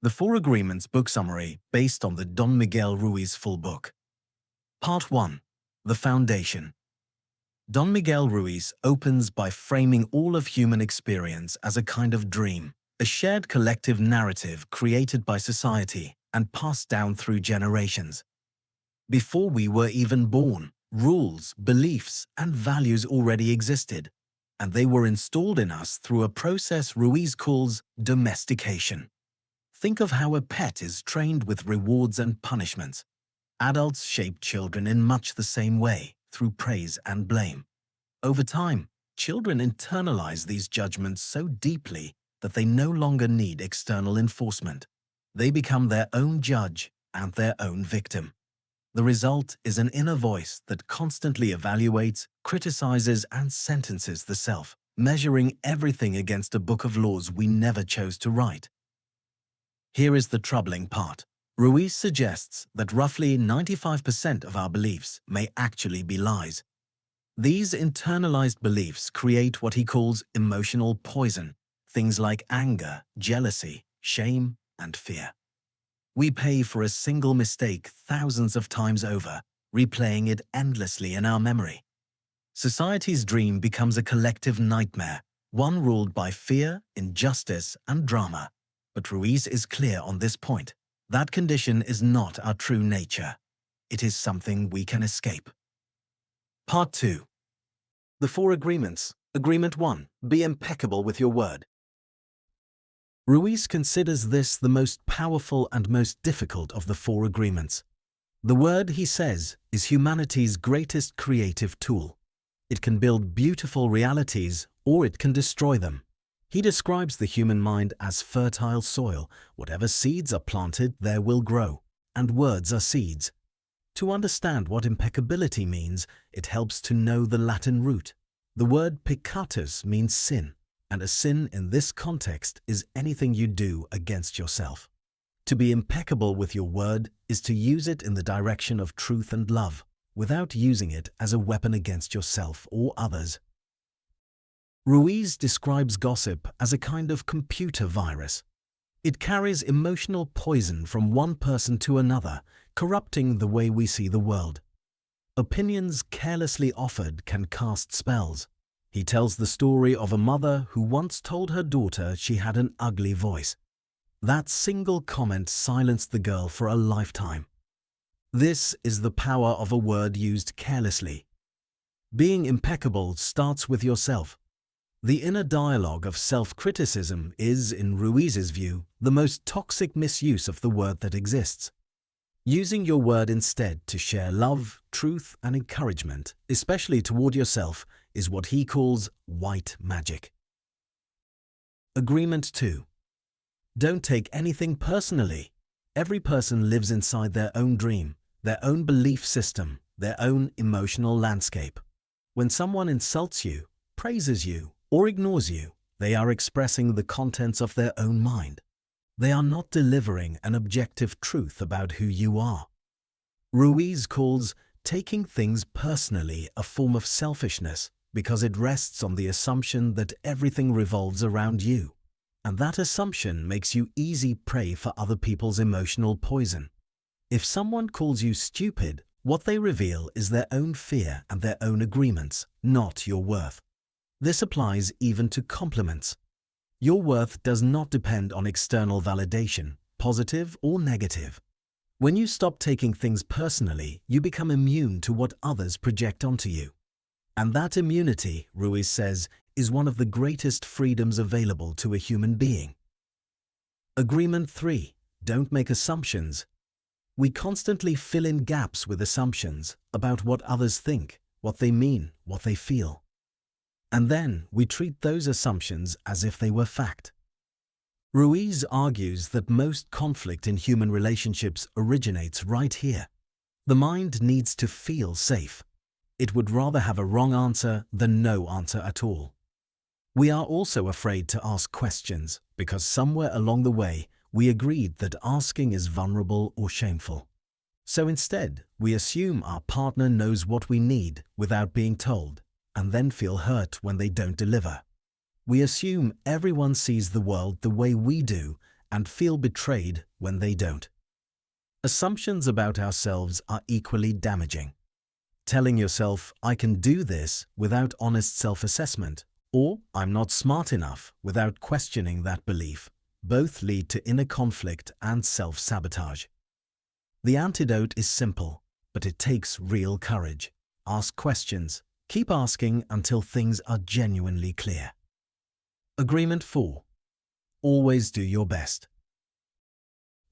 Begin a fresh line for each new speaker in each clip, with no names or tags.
The Four Agreements book summary based on the Don Miguel Ruiz full book. Part 1. The Foundation. Don Miguel Ruiz opens by framing all of human experience as a kind of dream, a shared collective narrative created by society and passed down through generations. Before we were even born, rules, beliefs, and values already existed, and they were installed in us through a process Ruiz calls domestication. Think of how a pet is trained with rewards and punishments. Adults shape children in much the same way, through praise and blame. Over time, children internalize these judgments so deeply that they no longer need external enforcement. They become their own judge and their own victim. The result is an inner voice that constantly evaluates, criticizes, and sentences the self, measuring everything against a book of laws we never chose to write. Here is the troubling part. Ruiz suggests that roughly 95% of our beliefs may actually be lies. These internalized beliefs create what he calls emotional poison, things like anger, jealousy, shame, and fear. We pay for a single mistake thousands of times over, replaying it endlessly in our memory. Society's dream becomes a collective nightmare, one ruled by fear, injustice, and drama. But Ruiz is clear on this point. That condition is not our true nature. It is something we can escape. Part 2. The Four Agreements. Agreement 1. Be impeccable with your word. Ruiz considers this the most powerful and most difficult of the Four Agreements. The word, he says, is humanity's greatest creative tool. It can build beautiful realities, or it can destroy them. He describes the human mind as fertile soil. Whatever seeds are planted, there will grow, and words are seeds. To understand what impeccability means, it helps to know the Latin root. The word peccatus means sin, and a sin in this context is anything you do against yourself. To be impeccable with your word is to use it in the direction of truth and love, without using it as a weapon against yourself or others. Ruiz describes gossip as a kind of computer virus. It carries emotional poison from one person to another, corrupting the way we see the world. Opinions carelessly offered can cast spells. He tells the story of a mother who once told her daughter she had an ugly voice. That single comment silenced the girl for a lifetime. This is the power of a word used carelessly. Being impeccable starts with yourself. The inner dialogue of self-criticism is, in Ruiz's view, the most toxic misuse of the word that exists. Using your word instead to share love, truth, and encouragement, especially toward yourself, is what he calls white magic. Agreement 2. Don't take anything personally. Every person lives inside their own dream, their own belief system, their own emotional landscape. When someone insults you, praises you, or ignores you, they are expressing the contents of their own mind. They are not delivering an objective truth about who you are. Ruiz calls taking things personally a form of selfishness because it rests on the assumption that everything revolves around you, and that assumption makes you easy prey for other people's emotional poison. If someone calls you stupid, what they reveal is their own fear and their own agreements, not your worth. This applies even to compliments. Your worth does not depend on external validation, positive or negative. When you stop taking things personally, you become immune to what others project onto you. And that immunity, Ruiz says, is one of the greatest freedoms available to a human being. Agreement 3. Don't make assumptions. We constantly fill in gaps with assumptions about what others think, what they mean, what they feel. And then we treat those assumptions as if they were fact. Ruiz argues that most conflict in human relationships originates right here. The mind needs to feel safe. It would rather have a wrong answer than no answer at all. We are also afraid to ask questions because somewhere along the way we agreed that asking is vulnerable or shameful. So instead, we assume our partner knows what we need without being told, and then feel hurt when they don't deliver. We assume everyone sees the world the way we do and feel betrayed when they don't. Assumptions about ourselves are equally damaging. Telling yourself, "I can do this," without honest self-assessment, or "I'm not smart enough," without questioning that belief, both lead to inner conflict and self-sabotage. The antidote is simple, but it takes real courage. Ask questions. Keep asking until things are genuinely clear. Agreement 4. Always do your best.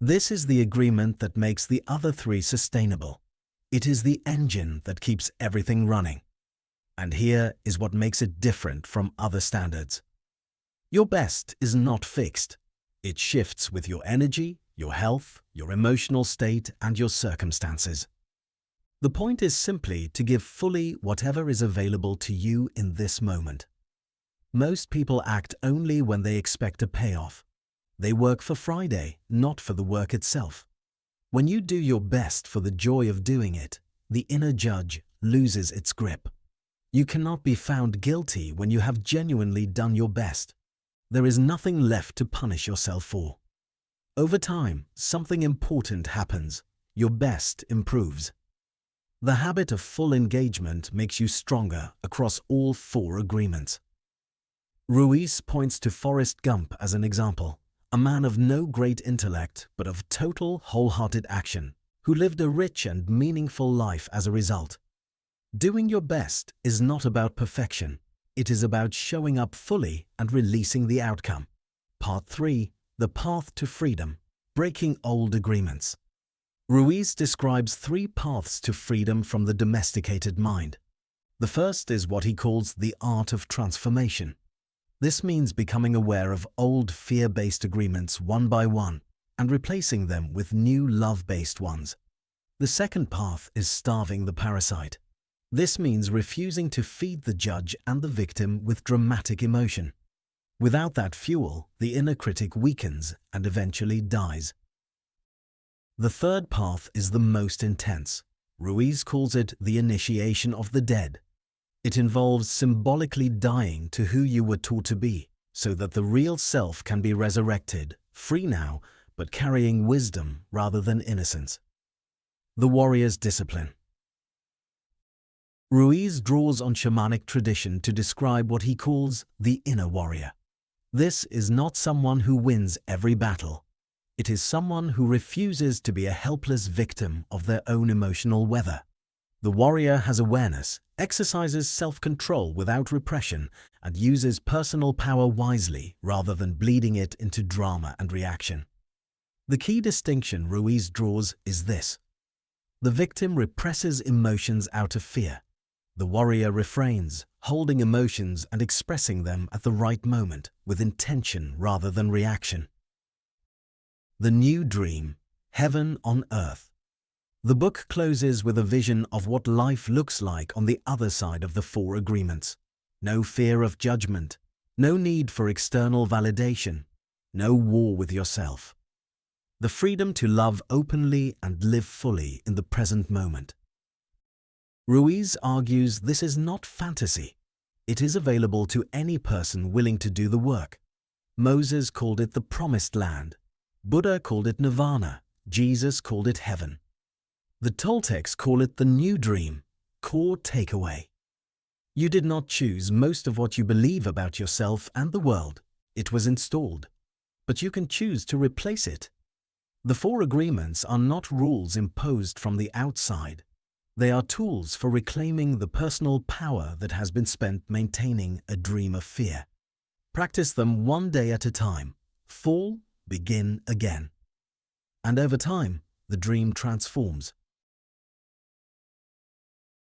This is the agreement that makes the other 3 sustainable. It is the engine that keeps everything running. And here is what makes it different from other standards. Your best is not fixed. It shifts with your energy, your health, your emotional state, and your circumstances. The point is simply to give fully whatever is available to you in this moment. Most people act only when they expect a payoff. They work for Friday, not for the work itself. When you do your best for the joy of doing it, the inner judge loses its grip. You cannot be found guilty when you have genuinely done your best. There is nothing left to punish yourself for. Over time, something important happens. Your best improves. The habit of full engagement makes you stronger across all 4 agreements. Ruiz points to Forrest Gump as an example, a man of no great intellect but of total, wholehearted action, who lived a rich and meaningful life as a result. Doing your best is not about perfection. It is about showing up fully and releasing the outcome. Part 3. The Path to Freedom. Breaking Old Agreements. Ruiz describes 3 paths to freedom from the domesticated mind. The first is what he calls the art of transformation. This means becoming aware of old fear-based agreements one by one and replacing them with new love-based ones. The second path is starving the parasite. This means refusing to feed the judge and the victim with dramatic emotion. Without that fuel, the inner critic weakens and eventually dies. The third path is the most intense. Ruiz calls it the initiation of the dead. It involves symbolically dying to who you were taught to be, so that the real self can be resurrected, free now, but carrying wisdom rather than innocence. The warrior's discipline. Ruiz draws on shamanic tradition to describe what he calls the inner warrior. This is not someone who wins every battle. It is someone who refuses to be a helpless victim of their own emotional weather. The warrior has awareness, exercises self-control without repression, and uses personal power wisely rather than bleeding it into drama and reaction. The key distinction Ruiz draws is this. The victim represses emotions out of fear. The warrior refrains, holding emotions and expressing them at the right moment, with intention rather than reaction. The New Dream, Heaven on Earth. The book closes with a vision of what life looks like on the other side of the 4 agreements. No fear of judgment, no need for external validation, no war with yourself. The freedom to love openly and live fully in the present moment. Ruiz argues this is not fantasy. It is available to any person willing to do the work. Moses called it the Promised Land. Buddha called it Nirvana. Jesus called it heaven. The Toltecs call it the New Dream, core takeaway. You did not choose most of what you believe about yourself and the world. It was installed. But you can choose to replace it. The 4 agreements are not rules imposed from the outside. They are tools for reclaiming the personal power that has been spent maintaining a dream of fear. Practice them one day at a time. Fall, begin again. And over time, the dream transforms.